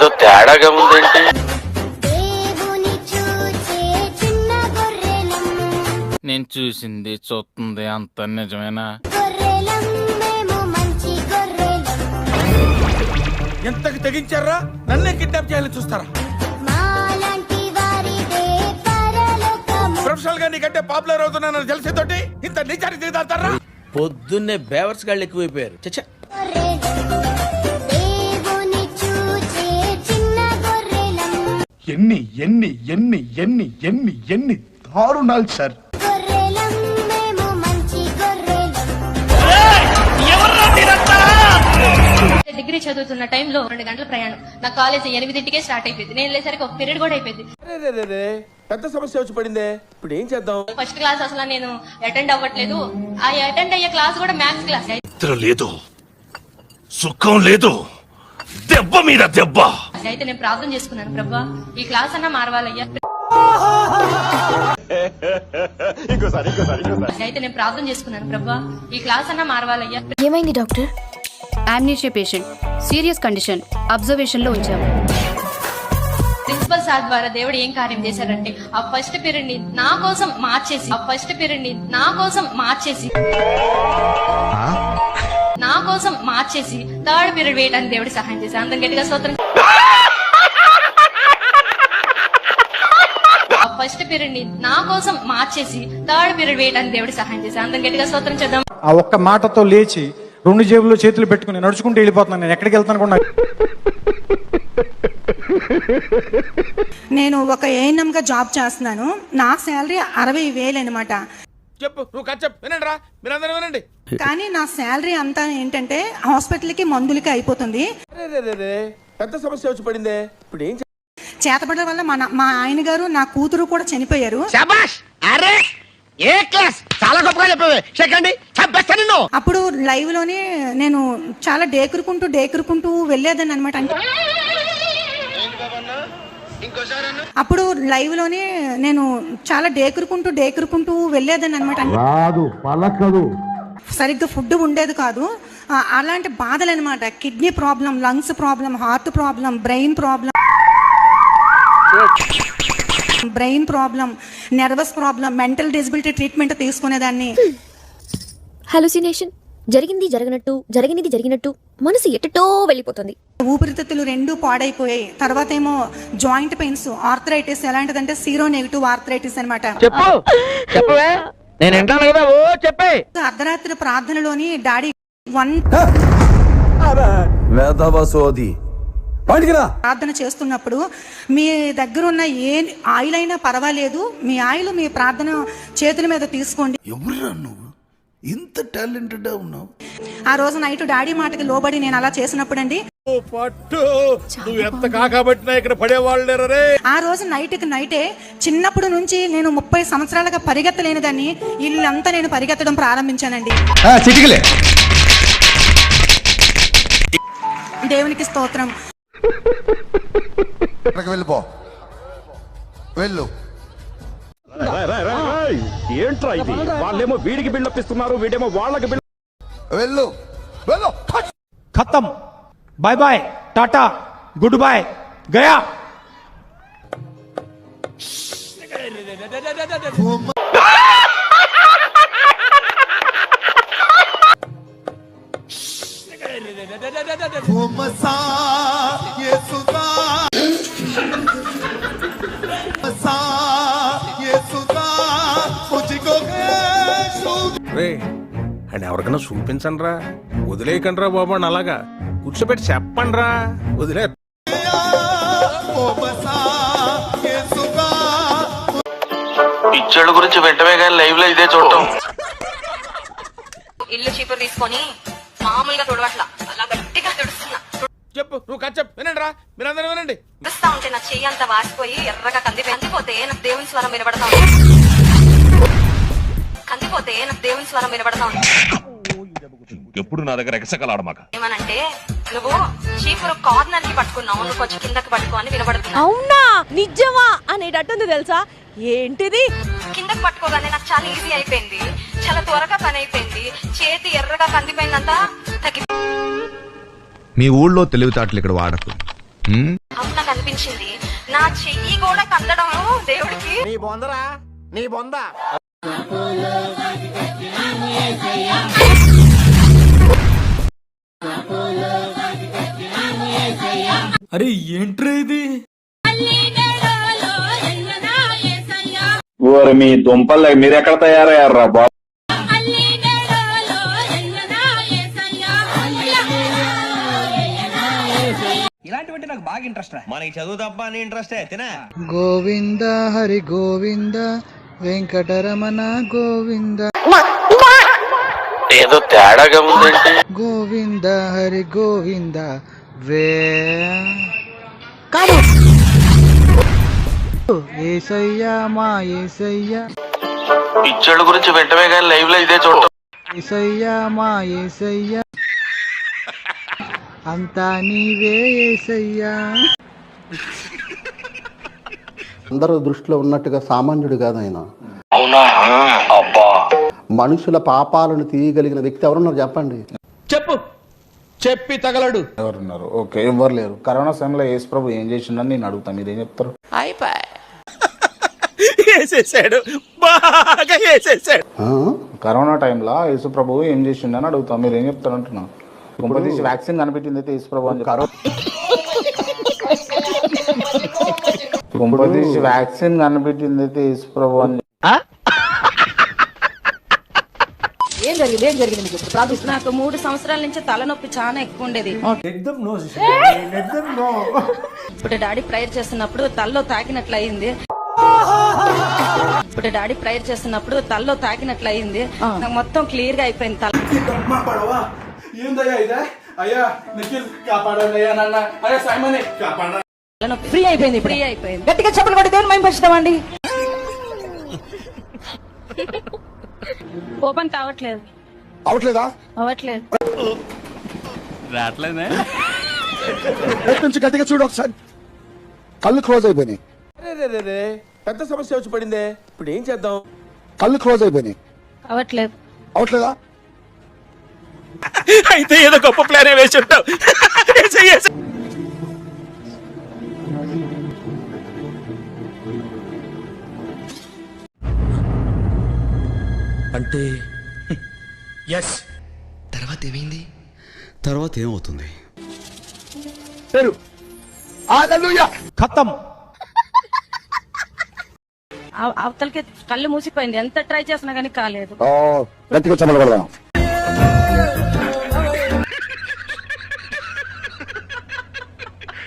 ఏదో తేడాగా ఉందేంటి? నేను చూసింది చూస్తుంది అంత నిజమేనా? ఎంతకి తెగించారా? నన్నే కిడ్నాప్ చేయాలని చూస్తారా? ప్రొఫెషనల్ గా నీకంటే పాపులర్ అవుతున్నానని తెలిసేతోటి ఇంత నీచానికి దిగుతారా? పొద్దున్నే బేవర్స్ గాళ్ళు ఎక్కువైపోయారు. చచ్చా ఎన్ని ఎన్ని ఎన్ని ఎన్ని ఎన్ని ఎన్ని దారుణాలు సార్. డిగ్రీ చదువుతున్న టైంలో 2 గంటల ప్రయాణం. నా కాలేజ్ 8ంటికే స్టార్ట్ అయిపోయింది. నేను వెళ్ళేసరికి ఒక పీరియడ్ కూడా అయిపోయింది. పెద్ద సమస్య వచ్చి పడిందే, ఇప్పుడు ఏం చేద్దాం? ఫస్ట్ క్లాస్ అసలు నేను అటెండ్ అవ్వట్లేదు. ఆ అటెండ్ అయ్యే క్లాస్ కూడా మ్యాథ్స్ క్లాస్. లేదు, సుఖం లేదు, దెబ్బ మీద దెబ్బ. అయితే నేను ప్రార్థన చేసుకున్నాను, ప్రభా ఈ క్లాస్ అన్నా మారవాలయ్యా. అయితే నేను ప్రార్థన చేసుకున్నాను, ప్రభా ఈ క్లాస్ అన్నా మారవాలయ్యా. ఏమైంది doctor? Amnesia patient, serious condition, observation లో ఉంచాము. ప్రిన్సిపల్ సార్ ద్వారా దేవుడు ఏం కార్యం చేశారంటే ఆ ఫస్ట్ పీరియడ్ ని నా కోసం మార్చేసి థర్డ్ పీరియడ్ వేయడానికి దేవుడు సహాయం చేశారు. అందరం గట్టిగా స్తోత్రం. ఆ ఫస్ట్ పీరియడ్ ని నా కోసం మార్చేసి థర్డ్ పీరియడ్ వేయడానికి దేవుడు సహాయం చేశారు. అందరం గట్టిగా స్తోత్రం చేద్దాం. ఆ ఒక్క మాటతో లేచి 2 జేబుల్లో చేతులు పెట్టుకుని నడుచుకుంటూ వెళ్ళిపోతున్నాను. నేను ఎక్కడికి వెళ్తాను కూడా నేను ఒక ఏఎన్ఎం గా జాబ్ చేస్తున్నాను. నా శాలరీ 60,000 అనమాట. చెప్పు, నువ్వు చెప్పు, వినండి రా, మీరందరూ వినండి. కానీ నా శాలరీ అంతా ఏంటంటే హాస్పిటల్ కి మందులకి అయిపోతుంది. పెద్ద సమస్య వచ్చి పడిందే, ఇప్పుడు ఏం చేతపడడం వల్ల మా ఆయన గారు, నా కూతురు కూడా చనిపోయారు. చాలా గొప్పగా చెప్పండి. అప్పుడు లైవ్ లోనే నేను చాలా డేకురుకుంటూ వెళ్ళేదాన్ని అనమాట. అప్పుడు లైవ్ లోనే నేను చాలా డేకురుకుంటూ వెళ్ళేదాన్ని అనమాట. సరిగ్గా ఫుడ్ ఉండేది కాదు. అలాంటి బాధలు అనమాట. Kidney problem, lungs problem, heart problem, brain problem, nervous problem, mental disability treatment తీసుకునేదాన్ని. హలుసినేషన్, జరిగింది జరిగినట్టు మనసు ఎటటో వెళ్ళిపోతుంది. ఊపిరితిత్తులు 2 పాడైపోయాయి. తర్వాత ఏమో జాయింట్ పెయిన్స్, ఆర్థరైటిస్. ఎలాంటిదంటే సీరో నెగిటివ్ ఆర్థరైటిస్ అనమాట. అర్ధరాత్రి ప్రార్థనలోని డాడీ ప్రార్థన చేస్తున్నప్పుడు మీ దగ్గర ఉన్న ఏ ఆయిల్ అయినా పర్వాలేదు, మీ ఆయిల్ మీ ప్రార్థన చేతుల మీద తీసుకోండి. ఎవరురా నువ్వు ఇంత టాలెంటెడ్ ఉన్నావు? ఆ రోజు నైట్ డాడీ మాటకి లోబడి నేను అలా చేసినప్పుడు అండి, ఆ రోజు నైటే చిన్నప్పుడు నుంచి నేను 30 సంవత్సరాలుగా పరిగెత్తలేనిదాన్ని ఇల్లంతా నేను పరిగెత్తడం ప్రారంభించానండి. దేవునికి స్తోత్రం. ఏంట్రా ఇది? వాళ్ళేమో వీడికి బిల్డప్ ఇస్తున్నారు, వీడేమో వాళ్ళకి వెళ్ళు. ఖతం, bye bye, tata, good boy, గయా. అని ఎవరికైనా చూపించండి రా, వదిలేయకండి రా బాబు అని అలాగా కూర్చోబెట్టి చెప్పండి రా, వదిలే. పిచ్చోళ్ళ గురించి వెంటనే కానీ లైవ్ లో ఇదే చూడటం. ఇల్లు చీపురు తీసుకొని మామూలుగా తుడవట్లా, అలా గట్టిగా తుడుస్తున్నా. చెప్పు, నువ్వు చెప్పు, వినండి రా, మీరందరూ వినండి. తుడుస్తా ఉంటే నా చెయ్యి అంతా వాసిపోయి ఎర్రగా కందిపోతే నాకు దేవుని స్వరం వినబడతా ఉంది. ఎప్పుడు నా దగ్గర ఎగసకలాడమాక. ఏమనంటే నువ్వు చీపురు కార్నర్ కి పట్టుకున్నావు, నువ్వు కొంచెం కిందకి పట్టుకో అని వినబడుతున్నా. అవునా, నిజమా అనేటట్టుంది తెలుసా? ఏంటిది? కిందకి పట్టుకోగానే నాకు చాలా ఈజీ అయిపోయింది, చాలా త్వరగా పని అయిపోయింది, చేతి ఎర్రగా కందిపోయిందంతా తగ్గి. మీ ఊళ్ళో తెలివితేటలు ఇక్కడ వాడకు. అప్పుడు నాకు అనిపించింది నా చెయ్యి కూడా కందడం దేవుడికి. నీ బొందరా నీ బొంద. అరే ఏంట్రా ఇది? ఓరి మీ దుంపలు మీరెక్కడ తయారయ్యారా బాబు? ఇలాంటివంటే నాకు బాగా ఇంట్రెస్ట్ రా. మనకి చదువు తప్ప అని ఇంట్రెస్ట్ తినా. గోవింద హరి గోవింద వెంకటరమణ గోవింద ఏదో తేడాగా ఉందంటే గోవింద హరి గోవింద వే ఏసయ్యా మా ఏసయ్యా పిచ్చోళ్ళ గురించి వెంటనే కానీ లైవ్ లో ఇదే చూడటం. ఏసయ్యా మా ఏసయ్యా అంతా నీవే ఏసయ్యా. అందరూ దృష్టిలో ఉన్నట్టుగా సామాన్యుడు కాదు ఆయన. అవునా? అబ్బా, మనుషుల పాపాలను తీయగలిగిన వ్యక్తి ఎవరున్నారు చెప్పండి. చెప్పు చెప్పి తగలడు. ఎవరున్నారు? ఓకే, ఎవరు లేరు. కరోనా సమయంలో యేసు ప్రభు ఏం చేసిండని నేను అడుగుతాను, మీరేం చెప్తారు? వేసేసాడు, బాగా వేసేసాడు. ఆ? కరోనా టైంలో యేసు ప్రభు ఏం చేసిండని అడుగుతాం, మీరు ఏం చెప్తారు అంటున్నా. కొంపదీసి వ్యాక్సిన్ కనిపెట్టింది అయితే యేసు ప్రభు అని చెప్తారు. కొంపదీసి వ్యాక్సిన్ కనిపెట్టింది అయితే యేసు ప్రభు అని. ఏం జరిగింది మీకు ప్రార్థిస్తున్నా. నాకు 3 సంవత్సరాల నుంచి తలనొప్పి చాలా ఎక్కువ ఉండేది. ఇప్పుడు డాడీ ప్రేయర్ చేస్తున్నప్పుడు తలలో తాకినట్లు అయింది. నాకు మొత్తం క్లియర్ గా అయిపోయింది తల. ఫ్రీ అయిపోయింది. గట్టిగా చెప్పలు కొట్టి దేవుని మహిమపరుస్తామండి. ఓపెన్ కావట్లేదు. అవట్లేదా? అవ్వట్లేదు. రావట్లేదే. నుంచి గట్టిగా చూడు ఒకసారి. కళ్ళు క్లోజ్ అయిపోయినాయి. పెద్ద సమస్య వచ్చి పడిందే, ఇప్పుడు ఏం చేద్దాం? కళ్ళు క్లోజ్ అయిపోయినాయి. అవ్వట్లేదు. అవట్లేదా? అయితే ఏదో గొప్ప ప్లాన్ వేసి ఉంటావు. అంటే ఎస్. తర్వాత ఏమైంది? తర్వాత ఏమవుతుంది? ఖతం. అవతలకి కళ్ళు మూసిపోయింది. ఎంత ట్రై చేసినా కానీ కాలేదు. గట్టిగా చెప్పలు కొడదాం.